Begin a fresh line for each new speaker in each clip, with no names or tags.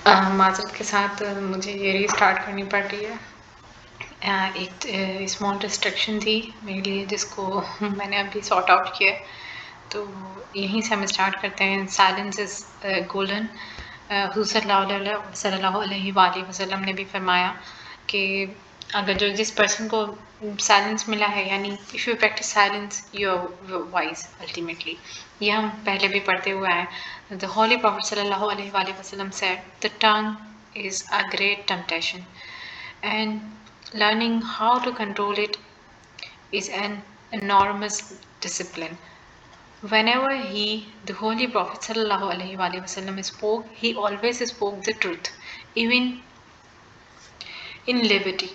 معذرت کے ساتھ مجھے یہ ری اسٹارٹ کرنی پڑ رہی ہے. ایک اسمال ڈسٹریکشن تھی میرے لیے جس کو میں نے ابھی سارٹ آؤٹ کیا ہے. تو یہیں سے ہم اسٹارٹ کرتے ہیں. Silence is golden. حضور صلی اللہ علیہ وآلہ وسلم نے بھی فرمایا کہ اگر جس پرسن کو سائلنس ملا ہے، یعنی if you practice silence you are wise ultimately. یہ ہم پہلے بھی پڑھتے ہوئے ہیں. The Holy Prophet صلی اللہ علیہ وآلہ وسلم said, the tongue is a great temptation and learning how to control it is an enormous discipline. Whenever the Holy Prophet صلی اللہ علیہ وآلہ وسلم spoke, he always spoke the truth, even in levity.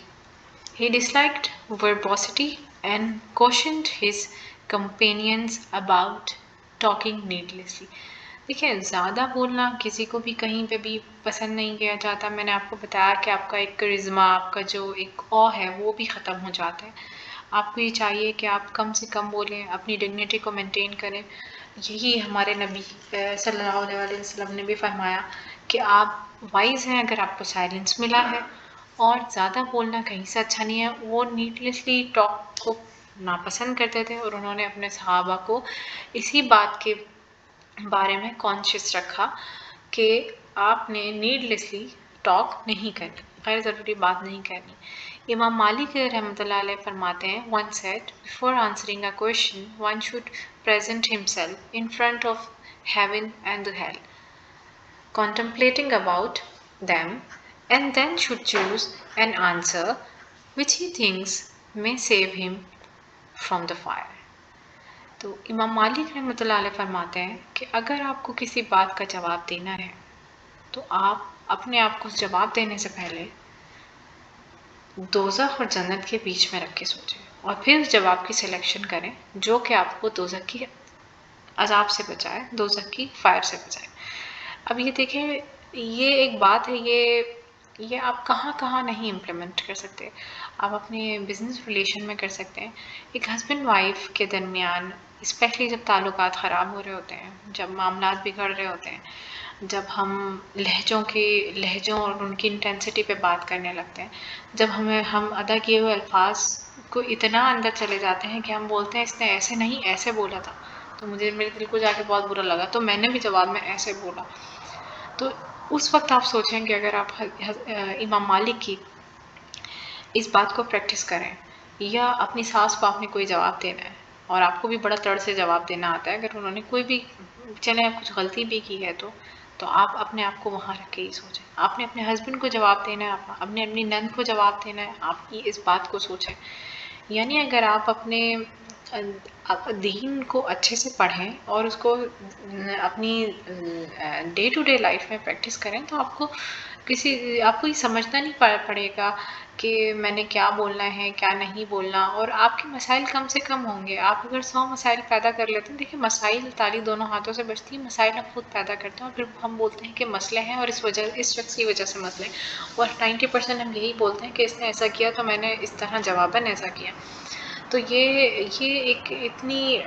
He disliked verbosity and cautioned his companions about talking needlessly. دیکھیں، زیادہ بولنا کسی کو بھی کہیں پہ بھی پسند نہیں کیا جاتا. میں نے آپ کو بتایا کہ آپ کا ایک کرزما، آپ کا جو ایک او ہے وہ بھی ختم ہو جاتا ہے. آپ کو یہ چاہیے کہ آپ کم سے کم بولیں، اپنی ڈگنیٹی کو مینٹین کریں. یہی ہمارے نبی صلی اللہ علیہ وسلم نے بھی فرمایا کہ آپ وائز ہیں اگر آپ کو سائلنس ملا ہے، اور زیادہ بولنا کہیں سے اچھا نہیں ہے. وہ نیڈلیسلی ٹاک کو ناپسند کرتے تھے، اور انہوں نے اپنے صحابہ کو اسی بات کے بارے میں کانشیس رکھا کہ آپ نے نیڈلیسلی ٹاک نہیں کرنی، غیر ضروری بات نہیں کرنی. امام مالک رحمۃ اللہ علیہ فرماتے ہیں، one said, before answering a question, one should present himself in front of heaven and the hell, contemplating about them, and then should choose an answer which he thinks may save him from the fire. تو امام مالک رحمۃ اللہ علیہ فرماتے ہیں کہ اگر آپ کو کسی بات کا جواب دینا ہے تو آپ اپنے آپ کو جواب دینے سے پہلے دوزخ اور جنت کے بیچ میں رکھ کے سوچیں، اور پھر اس جواب کی سلیکشن کریں جو کہ آپ کو دوزخ کی عذاب سے بچائے، دوزخ کی فائر سے بچائے. اب یہ دیکھیں، یہ ایک بات ہے، یہ آپ کہاں کہاں نہیں امپلیمنٹ کر سکتے. آپ اپنے بزنس ریلیشن میں کر سکتے ہیں. ایک ہسبینڈ وائف کے درمیان، اسپیشلی جب تعلقات خراب ہو رہے ہوتے ہیں، جب معاملات بگڑ رہے ہوتے ہیں، جب ہم لہجوں اور ان کی انٹینسٹی پہ بات کرنے لگتے ہیں، جب ہم ادا کیے ہوئے الفاظ کو اتنا اندر چلے جاتے ہیں کہ ہم بولتے ہیں اس نے ایسے نہیں ایسے بولا تھا، تو میرے دل کو جا کے بہت برا لگا، تو میں نے بھی جواب میں ایسے بولا. تو اس وقت آپ سوچیں کہ اگر آپ امام مالک کی اس بات کو پریکٹس کریں، یا اپنی ساس کو آپ نے کوئی جواب دینا ہے اور آپ کو بھی بڑا تڑ سے جواب دینا آتا ہے، اگر انہوں نے کوئی بھی چلیں کچھ غلطی بھی کی ہے تو آپ اپنے آپ کو وہاں رکھ کے ہی سوچیں. آپ نے اپنے ہسبینڈ کو جواب دینا ہے، اپنی نند کو جواب دینا ہے، آپ کی اس بات کو سوچیں. یعنی اگر آپ اپنے دین کو اچھے سے پڑھیں اور اس کو اپنی ڈے ٹو ڈے لائف میں پریکٹس کریں، تو آپ کو یہ سمجھنا نہیں پڑے گا کہ میں نے کیا بولنا ہے کیا نہیں بولنا، اور آپ کے مسائل کم سے کم ہوں گے. آپ اگر 100 مسائل پیدا کر لیتے ہیں، دیکھیں مسائل تالی دونوں ہاتھوں سے بچتی ہیں، مسائل ہم خود پیدا کرتے ہیں اور پھر ہم بولتے ہیں کہ مسئلے ہیں اور اس شخص کی وجہ سے مسئلے ہیں، اور 90% ہم یہی بولتے ہیں کہ اس نے ایسا کیا تو میں نے اس طرح جواباً ایسا کیا. تو یہ ایک اتنی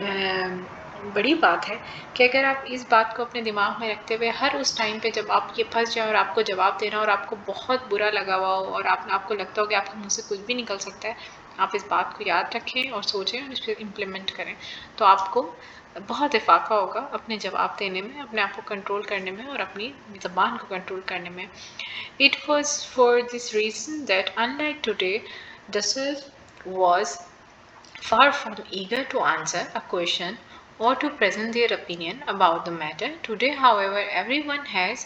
بڑی بات ہے کہ اگر آپ اس بات کو اپنے دماغ میں رکھتے ہوئے ہر اس ٹائم پہ جب آپ یہ پھنس جائیں اور آپ کو جواب دینا اور آپ کو بہت برا لگا ہوا ہو اور آپ کو لگتا ہو کہ آپ کے منہ سے کچھ بھی نکل سکتا ہے، آپ اس بات کو یاد رکھیں اور سوچیں اور اس پہ امپلیمنٹ کریں، تو آپ کو بہت افاقہ ہوگا اپنے جواب دینے میں، اپنے آپ کو کنٹرول کرنے میں اور اپنی زبان کو کنٹرول کرنے میں. It was for this reason that unlike today, the self was far from eager to answer a question or to present their opinion about the matter. Today, however, everyone has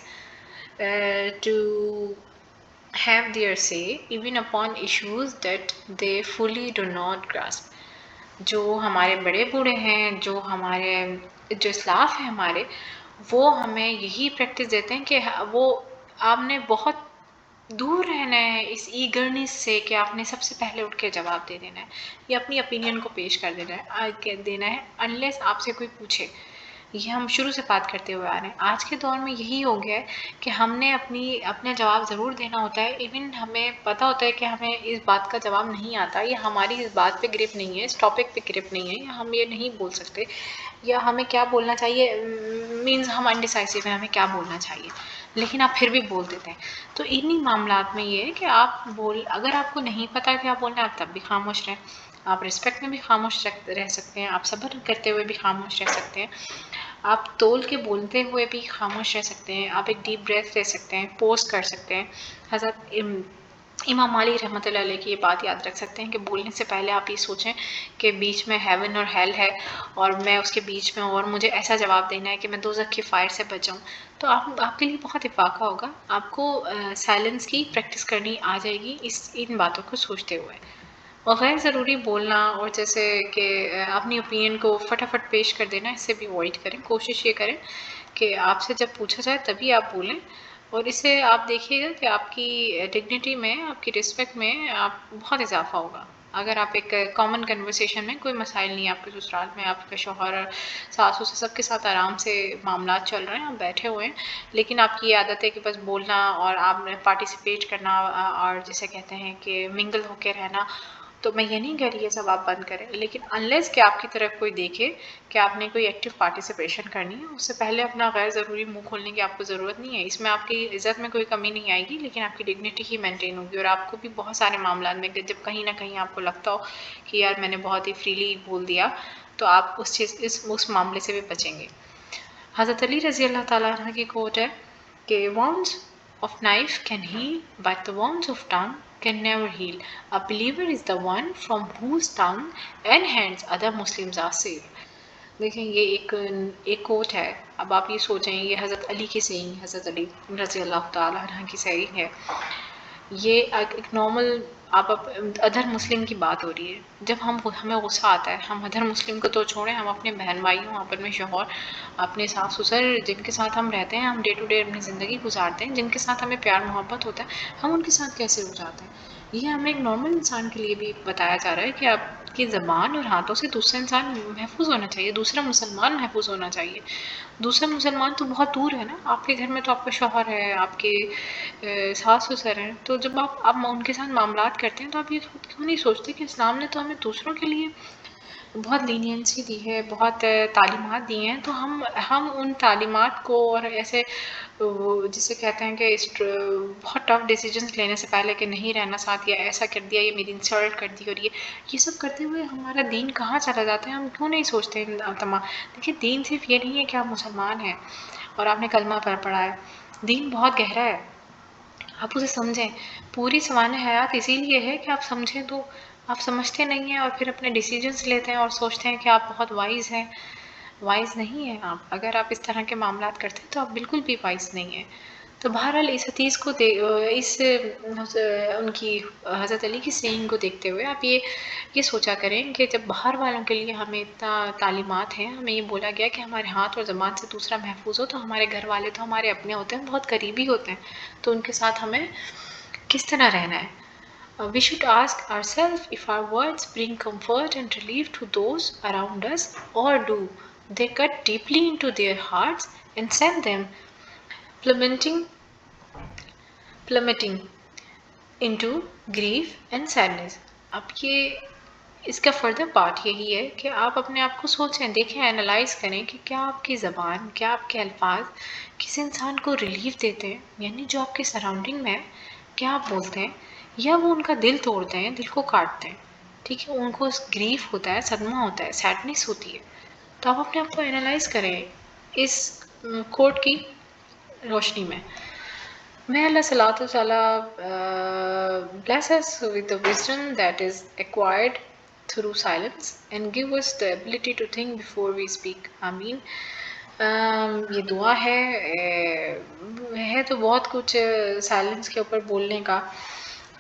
to have their say, even upon issues that they fully do not grasp. جو ہمارے بڑے بوڑھے ہیں، جو اسلاف ہیں ہمارے، وہ ہمیں یہی پریکٹس دیتے ہیں کہ وہ آپ نے بہت دور رہنا ہے اس ایگرنیس سے کہ آپ نے سب سے پہلے اٹھ کے جواب دے دینا ہے یا اپنی اپینین کو پیش کر دینا ہے انلیس آپ سے کوئی پوچھے. یہ ہم شروع سے بات کرتے ہوئے آ رہے ہیں. آج کے دور میں یہی ہو گیا ہے کہ ہم نے اپنا جواب ضرور دینا ہوتا ہے، ایون ہمیں پتہ ہوتا ہے کہ ہمیں اس بات کا جواب نہیں آتا، یا ہماری اس بات پہ گرپ نہیں ہے، اس ٹاپک پہ گرپ نہیں ہے، یا ہم یہ نہیں بول سکتے، یا ہمیں کیا بولنا چاہیے، مینز ہم انڈیسائسو ہیں، ہمیں کیا بولنا چاہیے. لیکن آپ پھر بھی بول دیتے ہیں. تو انہی معاملات میں یہ ہے کہ آپ اگر آپ کو نہیں پتا کیا بولنا ہے آپ تب بھی خاموش رہیں. آپ رسپیکٹ میں بھی خاموش رہ سکتے ہیں, آپ صبر کرتے ہوئے بھی خاموش رہ سکتے ہیں, آپ تول کے بولتے ہوئے بھی خاموش رہ سکتے ہیں, آپ ایک ڈیپ بریتھ لے سکتے ہیں, پوز کر سکتے ہیں. حضرت امام علی رحمۃ اللہ علیہ کی یہ بات یاد رکھ سکتے ہیں کہ بولنے سے پہلے آپ یہ سوچیں کہ بیچ میں ہیون اور ہیل ہے اور میں اس کے بیچ میں اور مجھے ایسا جواب دینا ہے کہ میں دوزخ کی فائر سے بچاؤں. تو آپ کے لیے بہت افاقہ ہوگا, آپ کو سائلنس کی پریکٹس کرنی آ جائے گی ان باتوں کو سوچتے ہوئے. اور غیر ضروری بولنا اور جیسے کہ اپنی اوپینین کو فٹافٹ پیش کر دینا, اس سے بھی اوائڈ کریں. کوشش یہ کریں کہ آپ سے جب پوچھا جائے تبھی آپ بولیں, اور اس سے آپ دیکھیے گا کہ آپ کی ڈگنیٹی میں, آپ کی رسپیکٹ میں آپ بہت اضافہ ہوگا. اگر آپ ایک کامن کنورسیشن میں, کوئی مسائل نہیں ہے آپ کے سسرال میں, آپ کے شوہر ساسو سے سب کے ساتھ آرام سے معاملات چل رہے ہیں, آپ بیٹھے ہوئے ہیں, لیکن آپ کی یہ عادت ہے کہ بس بولنا اور آپ نے پارٹیسپیٹ کرنا اور جسے کہتے ہیں کہ منگل ہو کے رہنا, تو میں یہ نہیں کہہ رہی یہ سب آپ بند کریں, لیکن انلیس کہ آپ کی طرف کوئی دیکھے کہ آپ نے کوئی ایکٹیو پارٹیسپیشن کرنی ہے, اس سے پہلے اپنا غیر ضروری منہ کھولنے کی آپ کو ضرورت نہیں ہے. اس میں آپ کی عزت میں کوئی کمی نہیں آئے گی, لیکن آپ کی ڈگنیٹی ہی مینٹین ہوگی. اور آپ کو بھی بہت سارے معاملات میں جب کہیں نہ کہیں آپ کو لگتا ہو کہ یار میں نے بہت ہی فریلی بول دیا, تو آپ اس معاملے سے بھی بچیں گے. حضرت علی رضی اللہ تعالیٰ عنہ کی کوٹ ہے کہ wounds of knife can heal, but the wounds of tongue can never heal. A believer is the one from whose tongue and hands other Muslims are saved. دیکھیں یہ ایک کوٹ ہے. اب آپ یہ سوچیں, یہ حضرت علی کی سیئنگ, حضرت علی رضی اللہ تعالیٰ عنہ کی سیئنگ ہے. یہ ایک نارمل آپ ادر مسلم کی بات ہو رہی ہے. جب ہمیں غصہ آتا ہے, ہم ادر مسلم کو تو چھوڑیں, ہم اپنے بہن بھائیوں, اپنے شوہر, اپنے ساس سسر جن کے ساتھ ہم رہتے ہیں, ہم ڈے ٹو ڈے اپنی زندگی گزارتے ہیں, جن کے ساتھ ہمیں پیار محبت ہوتا ہے, ہم ان کے ساتھ کیسے ہو جاتے ہیں. یہ ہمیں ایک نارمل انسان کے لیے بھی بتایا جا رہا ہے کہ آپ کی زبان اور ہاتھوں سے دوسرا انسان محفوظ ہونا چاہیے, دوسرا مسلمان محفوظ ہونا چاہیے. دوسرا مسلمان تو بہت دور ہے نا, آپ کے گھر میں تو آپ کا شوہر ہے, آپ کے ساس سسر ہیں, تو جب آپ ان کے ساتھ معاملات کرتے ہیں تو آپ یہ کیوں نہیں سوچتے کہ اسلام نے تو ہمیں دوسروں کے لیے بہت لینینسی دی ہے, بہت تعلیمات دی ہیں, تو ہم ان تعلیمات کو اور ایسے جسے کہتے ہیں کہ بہت ٹف ڈیسیجنس لینے سے پہلے کہ نہیں رہنا ساتھ, یا ایسا کر دیا, یہ میری انسلٹ کر دی, اور یہ سب کرتے ہوئے ہمارا دین کہاں چلا جاتا ہے. ہم کیوں نہیں سوچتے دیکھیے دین صرف یہ نہیں ہے کہ آپ مسلمان ہیں اور آپ نے کلمہ پڑھا ہے. دین بہت گہرا ہے, آپ اسے سمجھیں. پوری سوانح حیات اسی لیے ہے کہ آپ سمجھیں, تو آپ سمجھتے نہیں ہیں اور پھر اپنے ڈیسیجنس لیتے ہیں اور سوچتے ہیں کہ آپ بہت وائز ہیں. وائز نہیں ہیں آپ. اگر آپ اس طرح کے معاملات کرتے ہیں تو آپ بالکل بھی وائز نہیں ہیں. تو بہرحال اس حدیث کو ان کی حضرت علی کی سینگ کو دیکھتے ہوئے آپ یہ سوچا کریں کہ جب باہر والوں کے لیے ہمیں اتنا تعلیمات ہیں, ہمیں یہ بولا گیا کہ ہمارے ہاتھ اور زبان سے دوسرا محفوظ ہو, تو ہمارے گھر والے تو ہمارے اپنے ہوتے ہیں, بہت قریبی ہوتے ہیں, تو ان کے ساتھ ہمیں کس طرح رہنا ہے. We should ask ourselves if our words bring comfort and relief to those around us, or do they cut deeply into their hearts and send them plummeting into grief and sadness. اب اس کا further part یہی ہے کہ آپ اپنے آپ کو سوچیں, دیکھیں, انالائز کریں کہ کیا آپ کی زبان, کیا آپ کے الفاظ کسی انسان کو ریلیف دیتے ہیں, یعنی جو آپ کے سراؤنڈنگ میں کیا آپ بولتے ہیں, یا وہ ان کا دل توڑتے ہیں, دل کو کاٹتے ہیں. ٹھیک ہے, ان کو گریف ہوتا ہے, صدمہ ہوتا ہے, سیڈنس ہوتی ہے. تو آپ اپنے آپ کو انالائز کریں اس کوٹ کی روشنی میں. May Allah Salatu Salah bless us with the wisdom that is acquired through silence and give us the ability to think before we speak. Ameen. یہ دعا ہے تو بہت کچھ سائلنس کے اوپر بولنے کا,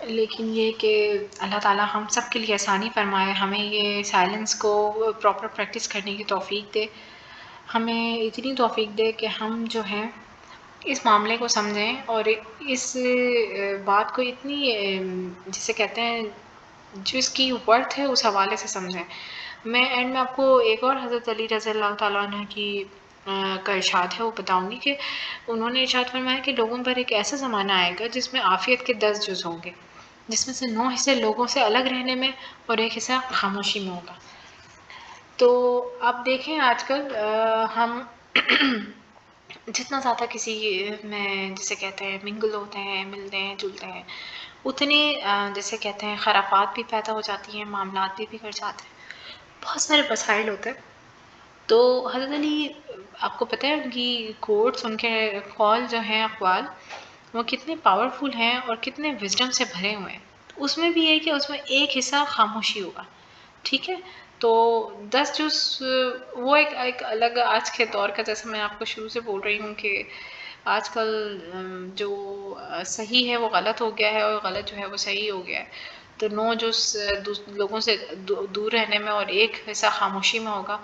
لیکن یہ کہ اللہ تعالیٰ ہم سب کے لیے آسانی فرمائے, ہمیں یہ سائلنس کو پراپر پریکٹس کرنے کی توفیق دے, ہمیں اتنی توفیق دے کہ ہم جو ہیں اس معاملے کو سمجھیں اور اس بات کو اتنی جسے کہتے ہیں جو اس کی ورتھ ہے اس حوالے سے سمجھیں. میں اینڈ میں آپ کو ایک اور حضرت علی رضی اللہ تعالیٰ عنہ کی کا ارشاد ہے وہ بتاؤں گی کہ انہوں نے ارشاد فرمایا کہ لوگوں پر ایک ایسا زمانہ آئے گا جس میں عافیت کے 10 جز ہوں گے, جس میں سے 9 حصے لوگوں سے الگ رہنے میں اور ایک حصہ خاموشی میں ہوگا. تو آپ دیکھیں آج کل ہم جتنا زیادہ کسی میں جسے کہتے ہیں منگل ہوتے ہیں، ملتے ہیں جلتے ہیں، اتنی جیسے کہتے ہیں خرافات بھی پیدا ہو جاتی ہیں، معاملات بھی بگڑ جاتے ہیں، بہت سارے مسائل ہوتے ہیں. تو حضرت علی آپ کو پتہ ہے ان کی کوٹس، ان کے قول جو ہیں، اقوال، وہ کتنے پاورفل ہیں اور کتنے وزڈم سے بھرے ہوئے ہیں. اس میں بھی ہے کہ اس میں ایک حصہ خاموشی ہوگا، ٹھیک ہے. تو 10 جز وہ ایک الگ آج کے دور کا، جیسے میں آپ کو شروع سے بول رہی ہوں کہ آج کل جو صحیح ہے وہ غلط ہو گیا ہے، اور غلط جو ہے وہ صحیح ہو گیا ہے. تو 9 جز لوگوں سے دور رہنے میں اور ایک حصہ خاموشی میں ہوگا.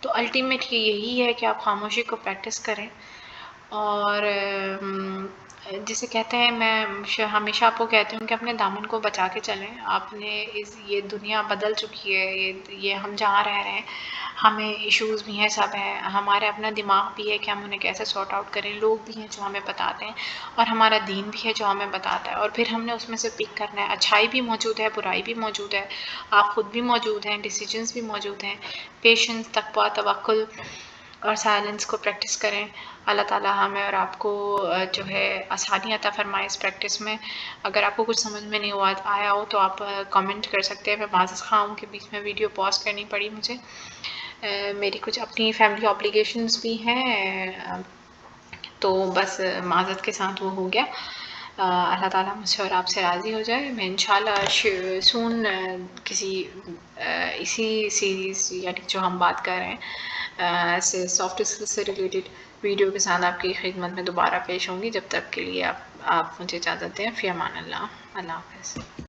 تو الٹیمیٹلی یہی ہے کہ آپ خاموشی کو پریکٹس کریں. اور جسے کہتے ہیں، میں ہمیشہ آپ کو کہتی ہوں کہ اپنے دامن کو بچا کے چلیں. آپ نے یہ دنیا بدل چکی ہے، یہ ہم جہاں رہ رہے ہیں ہمیں ایشوز بھی ہیں، سب ہیں، ہمارے اپنا دماغ بھی ہے کہ ہم انہیں کیسے سارٹ آؤٹ کریں. لوگ بھی ہیں جو ہمیں بتاتے ہیں، اور ہمارا دین بھی ہے جو ہمیں بتاتا ہے، اور پھر ہم نے اس میں سے پک کرنا ہے. اچھائی بھی موجود ہے، برائی بھی موجود ہے، آپ خود بھی موجود ہیں، ڈیسیجنز بھی موجود ہیں. پیشنس، تقویٰ، توکل اور سائلنس کو پریکٹس کریں. اللہ تعالیٰ ہمیں اور آپ کو جو ہے آسانی عطا فرمائے اس پریکٹس میں. اگر آپ کو کچھ سمجھ میں نہیں آیا ہو تو آپ کامنٹ کر سکتے ہیں. میں معذرت خواہ ہوں کہ بیچ میں ویڈیو پاز کرنی پڑی مجھے، میری کچھ اپنی فیملی اوبلیگیشنز بھی ہیں، تو بس معذرت کے ساتھ وہ ہو گیا. اللہ تعالیٰ مجھ سے اور آپ سے راضی ہو جائے. میں انشاءاللہ سون کسی اسی سیریز یعنی جو ہم بات کر رہے ہیں ایسے سافٹ اسکل سے ریلیٹڈ ویڈیو کے ساتھ آپ کی خدمت میں دوبارہ پیش ہوں گی. جب تک کے لیے آپ مجھے اجازت دیں. فی امان اللہ. اللہ حافظ.